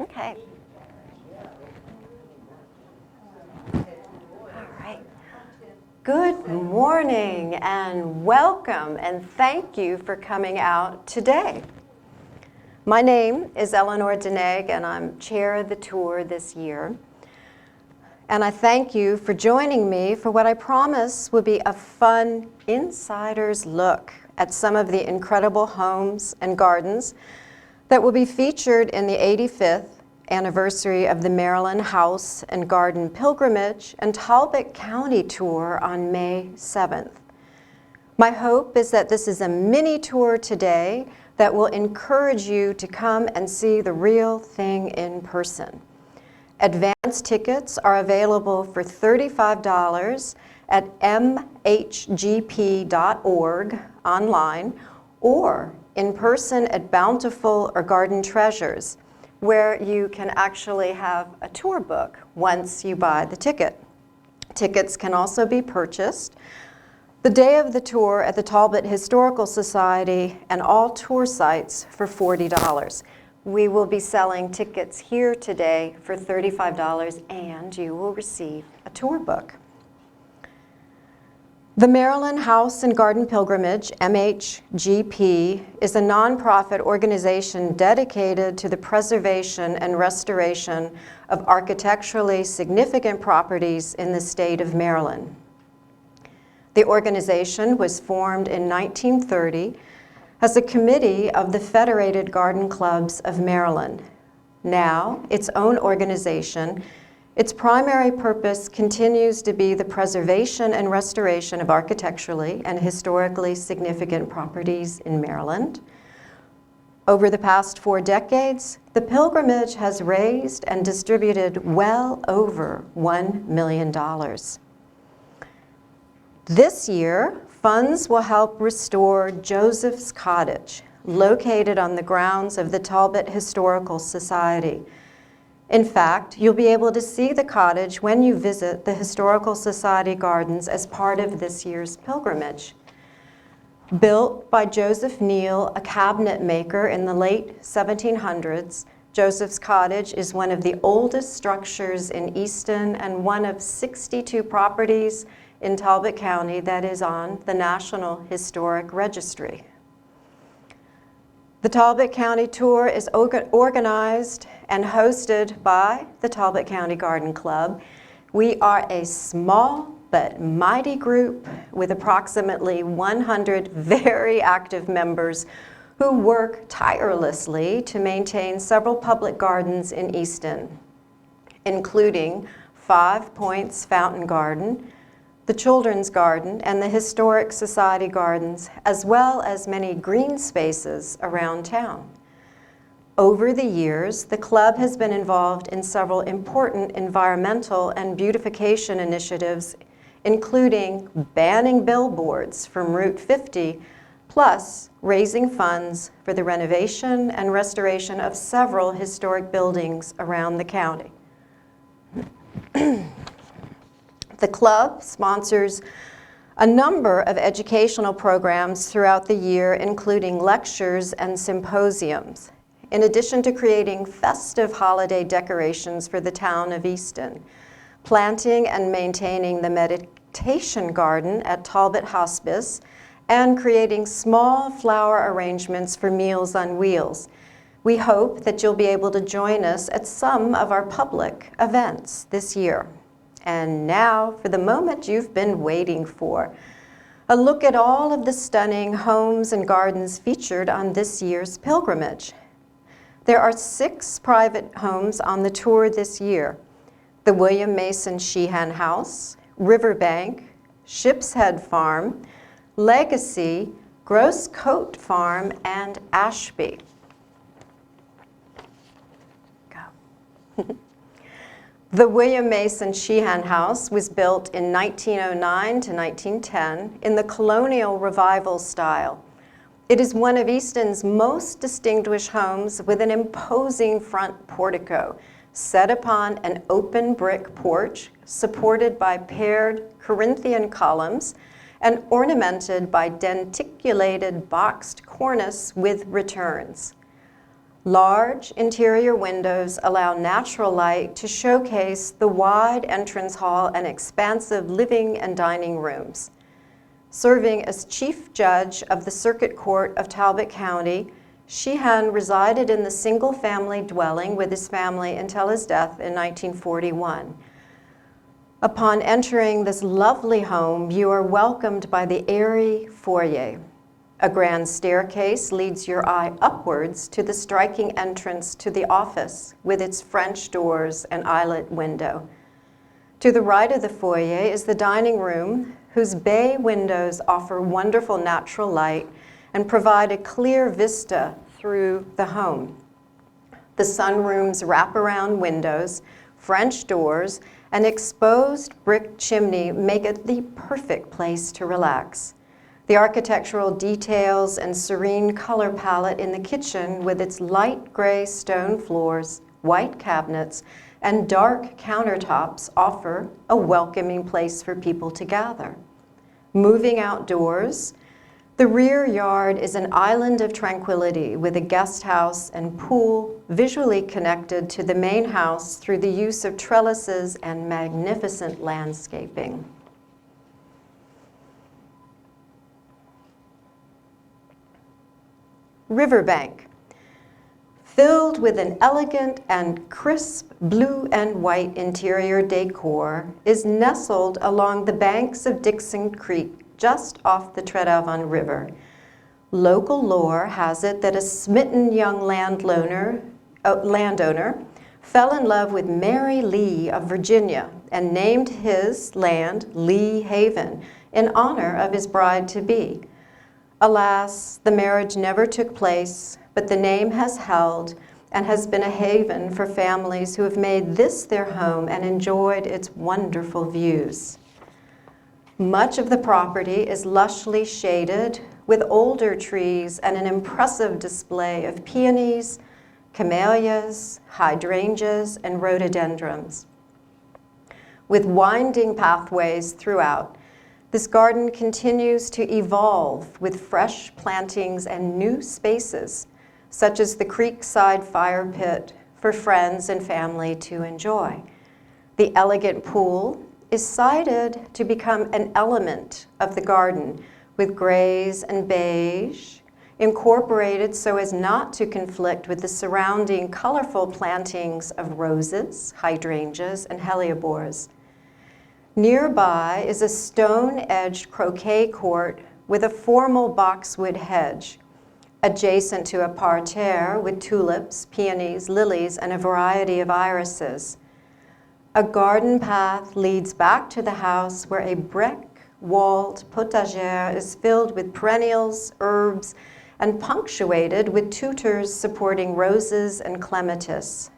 Okay. All right. Good morning and welcome and thank you for coming out today. My name is Eleanor Deneg and I'm chair of the tour this year. And I thank you for joining me for what I promise will be a fun insider's look at some of the incredible homes and gardens that will be featured in the 85th anniversary of the Maryland House and Garden Pilgrimage and Talbot County Tour on May 7th. My hope is that this is a mini tour today that will encourage you to come and see the real thing in person. Advance tickets are available for $35 at mhgp.org online or in person at Bountiful or Garden Treasures, where you can actually have a tour book once you buy the ticket. Tickets can also be purchased the day of the tour at the Talbot Historical Society and all tour sites for $40. We will be selling tickets here today for $35 and you will receive a tour book. The Maryland House and Garden Pilgrimage, MHGP, is a nonprofit organization dedicated to the preservation and restoration of architecturally significant properties in the state of Maryland. The organization was formed in 1930 as a committee of the Federated Garden Clubs of Maryland. Now, its own organization, its primary purpose continues to be the preservation and restoration of architecturally and historically significant properties in Maryland. Over the past 4 decades, the pilgrimage has raised and distributed well over $1 million. This year, funds will help restore Joseph's Cottage, located on the grounds of the Talbot Historical Society. In fact, you'll be able to see the cottage when you visit the Historical Society Gardens as part of this year's pilgrimage. Built by Joseph Neal, a cabinet maker in the late 1700s, Joseph's Cottage is one of the oldest structures in Easton and one of 62 properties in Talbot County that is on the National Historic Registry. The Talbot County Tour is organized and hosted by the Talbot County Garden Club. We are a small but mighty group with approximately 100 very active members who work tirelessly to maintain several public gardens in Easton, including 5 Points Fountain Garden, the Children's Garden, and the Historic Society Gardens, as well as many green spaces around town. Over the years, the club has been involved in several important environmental and beautification initiatives, including banning billboards from Route 50, plus raising funds for the renovation and restoration of several historic buildings around the county. The club sponsors a number of educational programs throughout the year, including lectures and symposiums, in addition to creating festive holiday decorations for the town of Easton, planting and maintaining the meditation garden at Talbot Hospice, and creating small flower arrangements for Meals on Wheels. We hope that you'll be able to join us at some of our public events this year. And now for the moment you've been waiting for, a look at all of the stunning homes and gardens featured on this year's pilgrimage. There are 6 private homes on the tour this year: the William Mason Sheehan House, Riverbank, Ship's Head Farm, Legacy, Gross Coat Farm, and Ashby. Go. The William Mason Sheehan House was built in 1909 to 1910 in the colonial revival style. It is one of Easton's most distinguished homes with an imposing front portico set upon an open brick porch supported by paired Corinthian columns and ornamented by denticulated boxed cornice with returns. Large interior windows allow natural light to showcase the wide entrance hall and expansive living and dining rooms. Serving as chief judge of the Circuit Court of Talbot County, Sheehan resided in the single-family dwelling with his family until his death in 1941. Upon entering this lovely home, you are welcomed by the airy foyer. A grand staircase leads your eye upwards to the striking entrance to the office with its French doors and eyelet window. To the right of the foyer is the dining room, whose bay windows offer wonderful natural light and provide a clear vista through the home. The sunroom's wraparound windows, French doors, and exposed brick chimney make it the perfect place to relax. The architectural details and serene color palette in the kitchen with its light gray stone floors, white cabinets, and dark countertops offer a welcoming place for people to gather. Moving outdoors, the rear yard is an island of tranquility with a guest house and pool visually connected to the main house through the use of trellises and magnificent landscaping. Riverbank, filled with an elegant and crisp blue and white interior decor, is nestled along the banks of Dixon Creek, just off the Tredarvon River. Local lore has it that a smitten young landowner fell in love with Mary Lee of Virginia and named his land Lee Haven in honor of his bride-to-be. Alas, the marriage never took place, but the name has held and has been a haven for families who have made this their home and enjoyed its wonderful views. Much of the property is lushly shaded with older trees and an impressive display of peonies, camellias, hydrangeas, and rhododendrons. With winding pathways throughout, this garden continues to evolve with fresh plantings and new spaces, such as the creekside fire pit for friends and family to enjoy. The elegant pool is cited to become an element of the garden, with grays and beige incorporated so as not to conflict with the surrounding colorful plantings of roses, hydrangeas, and hellebores. Nearby is a stone-edged croquet court with a formal boxwood hedge, adjacent to a parterre with tulips, peonies, lilies, and a variety of irises. A garden path leads back to the house where a brick-walled potagère is filled with perennials, herbs, and punctuated with tutors supporting roses and clematis.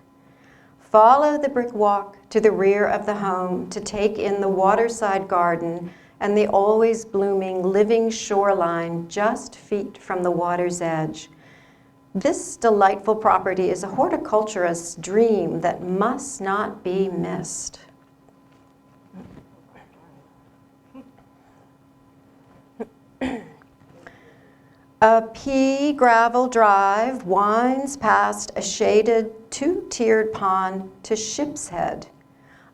Follow the brick walk to the rear of the home to take in the waterside garden and the always blooming living shoreline just feet from the water's edge. This delightful property is a horticulturist's dream that must not be missed. A pea gravel drive winds past a shaded two-tiered pond to Ship's Head,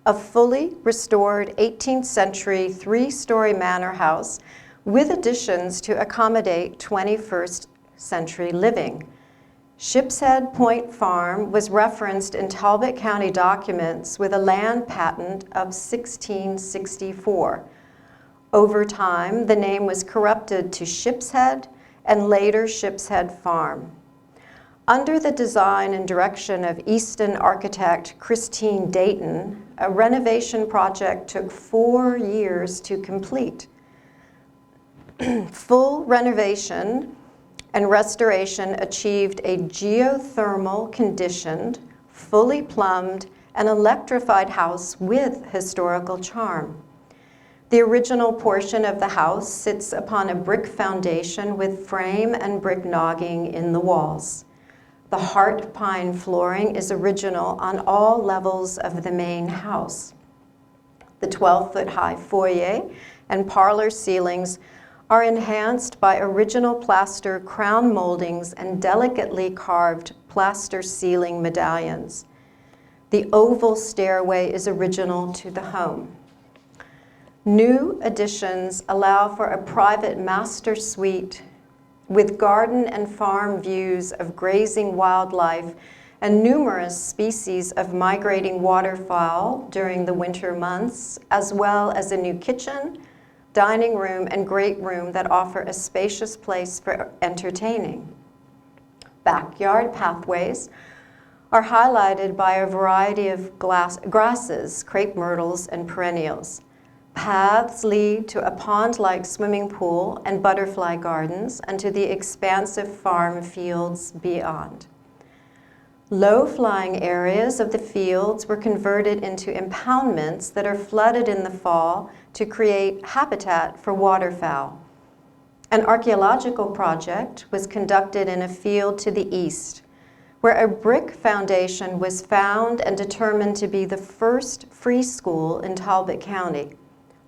a fully restored 18th century three-story manor house with additions to accommodate 21st century living. Ship's Head Point Farm was referenced in Talbot County documents with a land patent of 1664. Over time, the name was corrupted to Ship's Head and later Ship's Head Farm. Under the design and direction of Easton architect Christine Dayton, a renovation project took 4 years to complete. Full renovation and restoration achieved a geothermal conditioned, fully plumbed, and electrified house with historical charm. The original portion of the house sits upon a brick foundation with frame and brick nogging in the walls. The heart pine flooring is original on all levels of the main house. The 12-foot-high foyer and parlor ceilings are enhanced by original plaster crown moldings and delicately carved plaster ceiling medallions. The oval stairway is original to the home. New additions allow for a private master suite with garden and farm views of grazing wildlife and numerous species of migrating waterfowl during the winter months, as well as a new kitchen, dining room, and great room that offer a spacious place for entertaining. Backyard pathways are highlighted by a variety of grasses, crepe myrtles, and perennials. Paths lead to a pond-like swimming pool and butterfly gardens and to the expansive farm fields beyond. Low-flying areas of the fields were converted into impoundments that are flooded in the fall to create habitat for waterfowl. An archaeological project was conducted in a field to the east, where a brick foundation was found and determined to be the first free school in Talbot County.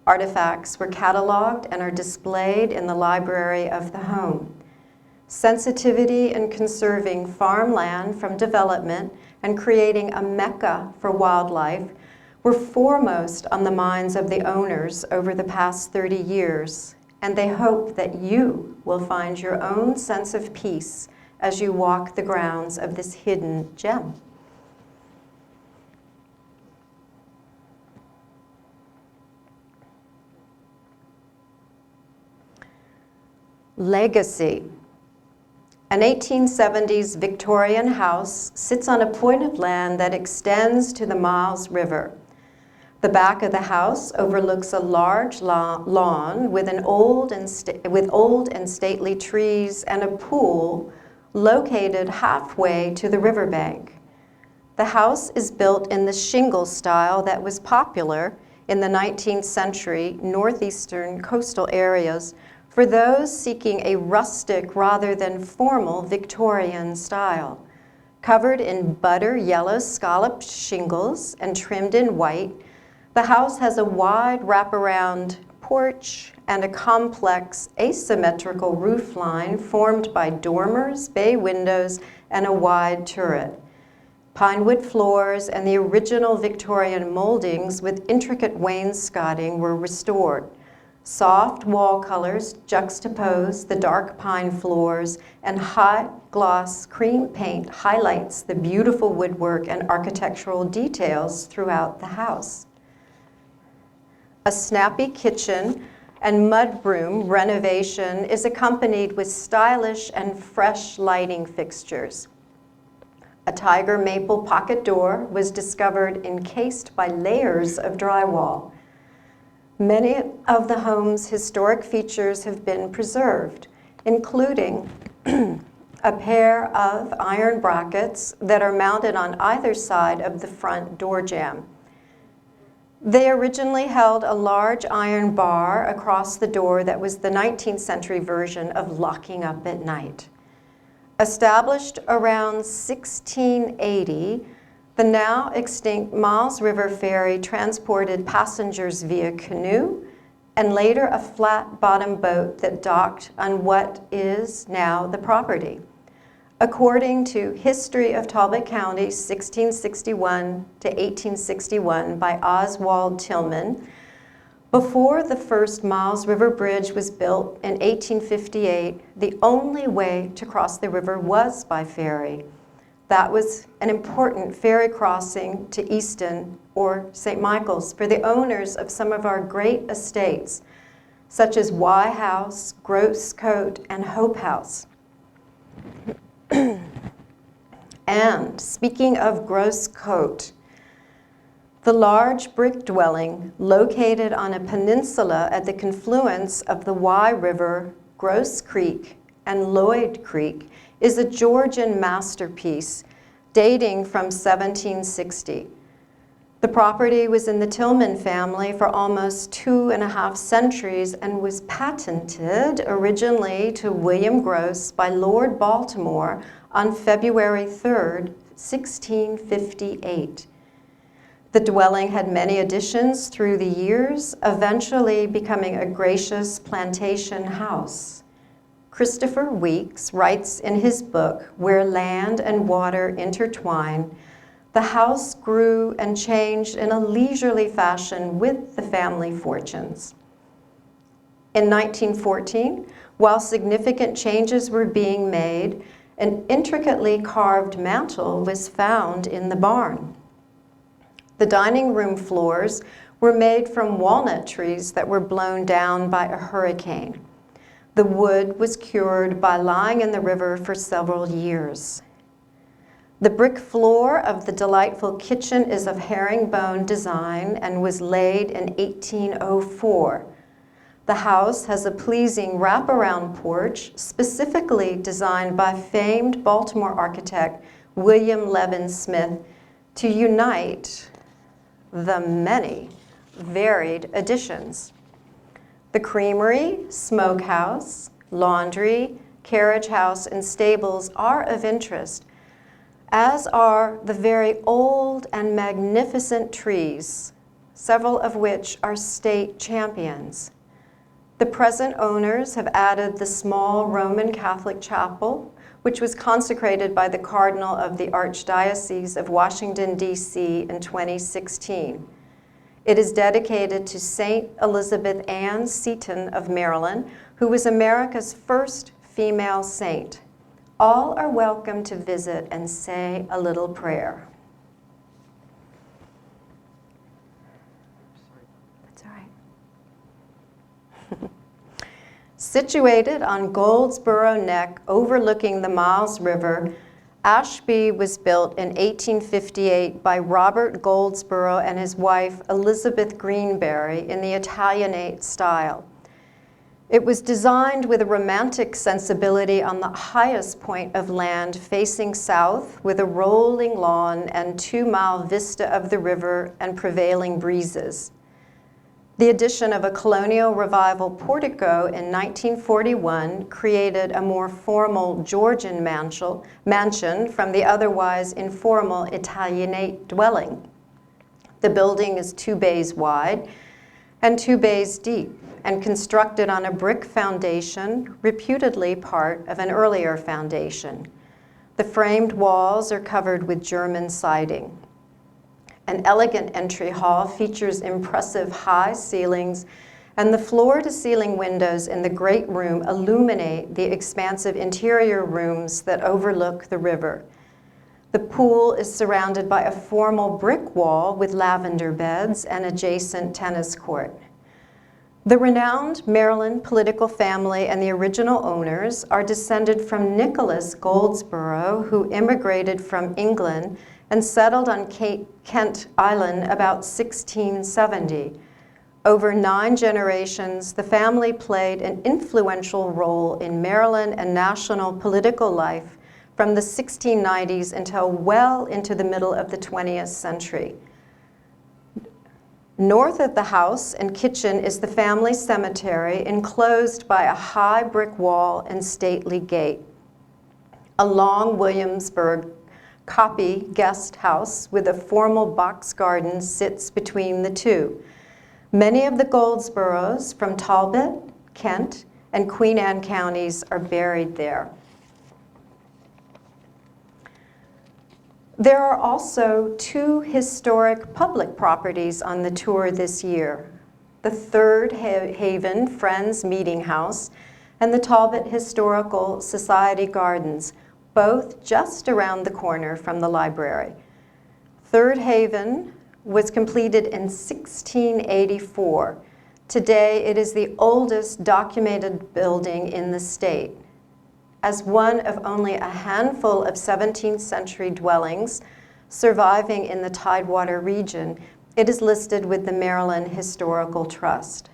Artifacts were cataloged and are displayed in the library of the home. Sensitivity in conserving farmland from development and creating a mecca for wildlife were foremost on the minds of the owners over the past 30 years, and they hope that you will find your own sense of peace as you walk the grounds of this hidden gem. Legacy. An 1870s Victorian house sits on a point of land that extends to the Miles River. The back of the house overlooks a large lawn with old and stately trees and a pool located halfway to the riverbank. The house is built in the shingle style that was popular in the 19th century northeastern coastal areas for those seeking a rustic rather than formal Victorian style. Covered in butter yellow scalloped shingles and trimmed in white, the house has a wide wraparound porch and a complex asymmetrical roof line formed by dormers, bay windows, and a wide turret. Pinewood floors and the original Victorian moldings with intricate wainscoting were restored. Soft wall colors juxtapose the dark pine floors, and high-gloss cream paint highlights the beautiful woodwork and architectural details throughout the house. A snappy kitchen and mudroom renovation is accompanied with stylish and fresh lighting fixtures. A tiger maple pocket door was discovered encased by layers of drywall. Many of the home's historic features have been preserved, including a pair of iron brackets that are mounted on either side of the front door jamb. They originally held a large iron bar across the door that was the 19th century version of locking up at night. Established around 1680, the now extinct Miles River Ferry transported passengers via canoe and later a flat-bottom boat that docked on what is now the property. According to History of Talbot County, 1661 to 1861 by Oswald Tillman, before the first Miles River Bridge was built in 1858, the only way to cross the river was by ferry. That was an important ferry crossing to Easton or St. Michael's for the owners of some of our great estates, such as Wye House, Gross Coat, and Hope House. And speaking of Gross Coat, the large brick dwelling located on a peninsula at the confluence of the Wye River, Gross Creek, and Lloyd Creek is a Georgian masterpiece dating from 1760. The property was in the Tillman family for almost 2.5 centuries and was patented originally to William Gross by Lord Baltimore on February 3rd, 1658. The dwelling had many additions through the years, eventually becoming a gracious plantation house. Christopher Weeks writes in his book, Where Land and Water Intertwine, the house grew and changed in a leisurely fashion with the family fortunes. In 1914, while significant changes were being made, an intricately carved mantel was found in the barn. The dining room floors were made from walnut trees that were blown down by a hurricane. The wood was cured by lying in the river for several years. The brick floor of the delightful kitchen is of herringbone design and was laid in 1804. The house has a pleasing wraparound porch specifically designed by famed Baltimore architect William Levin Smith to unite the many varied additions. The creamery, smokehouse, laundry, carriage house, and stables are of interest, as are the very old and magnificent trees, several of which are state champions. The present owners have added the small Roman Catholic chapel, which was consecrated by the Cardinal of the Archdiocese of Washington, D.C. in 2016. It is dedicated to St. Elizabeth Ann Seton of Maryland, who was America's first female saint. All are welcome to visit and say a little prayer. That's all right. Situated on Goldsboro Neck overlooking the Miles River, Ashby was built in 1858 by Robert Goldsboro and his wife Elizabeth Greenberry in the Italianate style. It was designed with a romantic sensibility on the highest point of land facing south with a rolling lawn and 2-mile vista of the river and prevailing breezes. The addition of a colonial revival portico in 1941 created a more formal Georgian mansion from the otherwise informal Italianate dwelling. The building is 2 bays wide and 2 bays deep and constructed on a brick foundation, reputedly part of an earlier foundation. The framed walls are covered with German siding. An elegant entry hall features impressive high ceilings, and the floor-to-ceiling windows in the great room illuminate the expansive interior rooms that overlook the river. The pool is surrounded by a formal brick wall with lavender beds and adjacent tennis court. The renowned Maryland political family and the original owners are descended from Nicholas Goldsboro, who immigrated from England and settled on Kent Island about 1670. Over 9 generations, the family played an influential role in Maryland and national political life from the 1690s until well into the middle of the 20th century. North of the house and kitchen is the family cemetery, enclosed by a high brick wall and stately gate. A long Williamsburg copy guest house with a formal box garden sits between the two. Many of the Goldsboros from Talbot, Kent, and Queen Anne counties are buried there. There are also 2 historic public properties on the tour this year: the Third Haven Friends Meeting House and the Talbot Historical Society Gardens, both just around the corner from the library. Third Haven was completed in 1684. Today, it is the oldest documented building in the state. As one of only a handful of 17th century dwellings surviving in the Tidewater region, it is listed with the Maryland Historical Trust.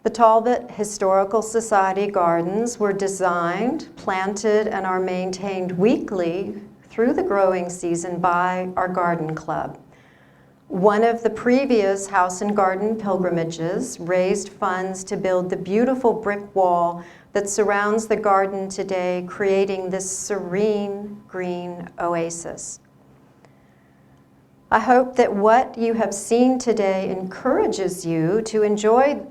The Talbot Historical Society Gardens were designed, planted, and are maintained weekly through the growing season by our garden club. One of the previous house and garden pilgrimages raised funds to build the beautiful brick wall that surrounds the garden today, creating this serene green oasis. I hope that what you have seen today encourages you to enjoy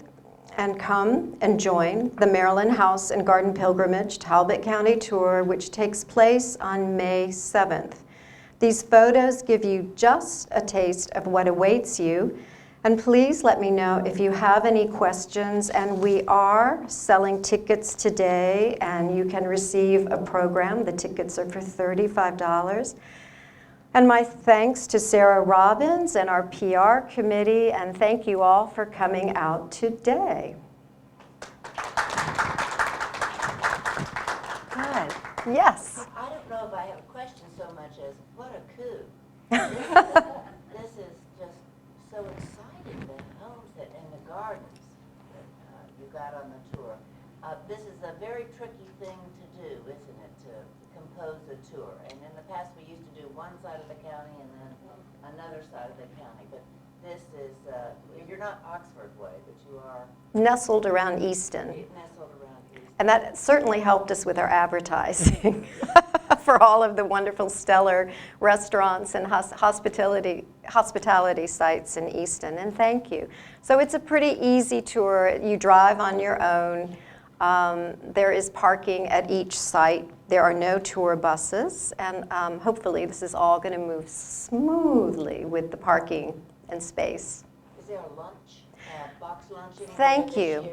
and come and join the Maryland House and Garden Pilgrimage Talbot County Tour, which takes place on May 7th. These photos give you just a taste of what awaits you. And please let me know if you have any questions. And we are selling tickets today, and you can receive a program. The tickets are for $35. And my thanks to Sarah Robbins and our PR committee, and thank you all for coming out today. Good. Yes? I don't know if I have a question so much as, what a coup. This is just so exciting, the homes and the gardens that you got on the tour. This is a very tricky thing to do, isn't it, to compose a tour? And in the past, we used to do one side of the county and then another side of the county. But this is, you're not Oxford way, but you are Nestled around Easton. nestled around Easton. And that certainly helped us with our advertising for all of the wonderful stellar restaurants and hospitality sites in Easton, and thank you. So it's a pretty easy tour. You drive on your own. There is parking at each site. There are no tour buses, and hopefully this is all going to move smoothly with the parking and space. Is there a lunch, box lunch? Thank you.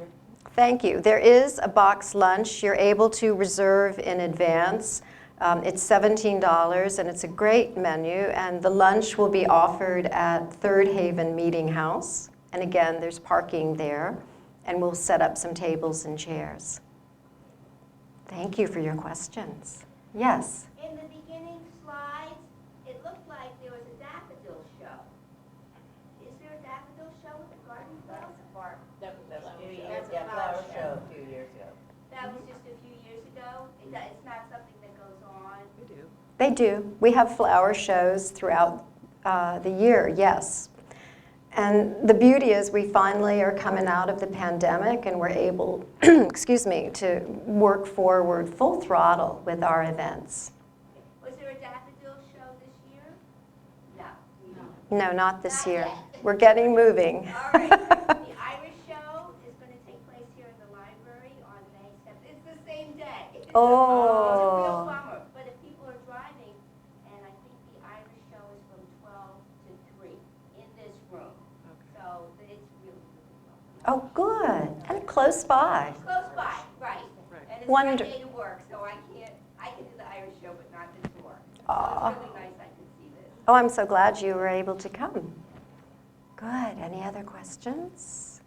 Thank you. There is a box lunch. You're able to reserve in advance. It's $17, and it's a great menu, and the lunch will be offered at Third Haven Meeting House. And again, there's parking there, and we'll set up some tables and chairs. Thank you for your questions. Yes? In the beginning slides, it looked like there was a daffodil show. Is there a daffodil show at the Garden Club? That's a few years, yeah, flower show a few years ago. That was just a few years ago? It's not something that goes on? We do. They do. We have flower shows throughout the year, yes. And the beauty is we finally are coming out of the pandemic, and we're able, excuse me, to work forward full throttle with our events. Was there a daffodil show this year? No. No, not this Not year. yet. We're getting moving. All right. The Irish show is going to take place here in the library on May 7th. It's the same day. It's a real Oh. bummer. But if people are driving, and I think the Irish show is from 12 to 3 in this room. So it's really, really Oh, good. And close by. close by, right. And it's Wonder- Friday to work, so I can do the Irish show, but not the tour. Aw. So it's really nice I could see this. Oh, I'm so glad you were able to come. Good. Any other questions?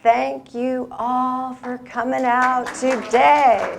Thank you all for coming out today.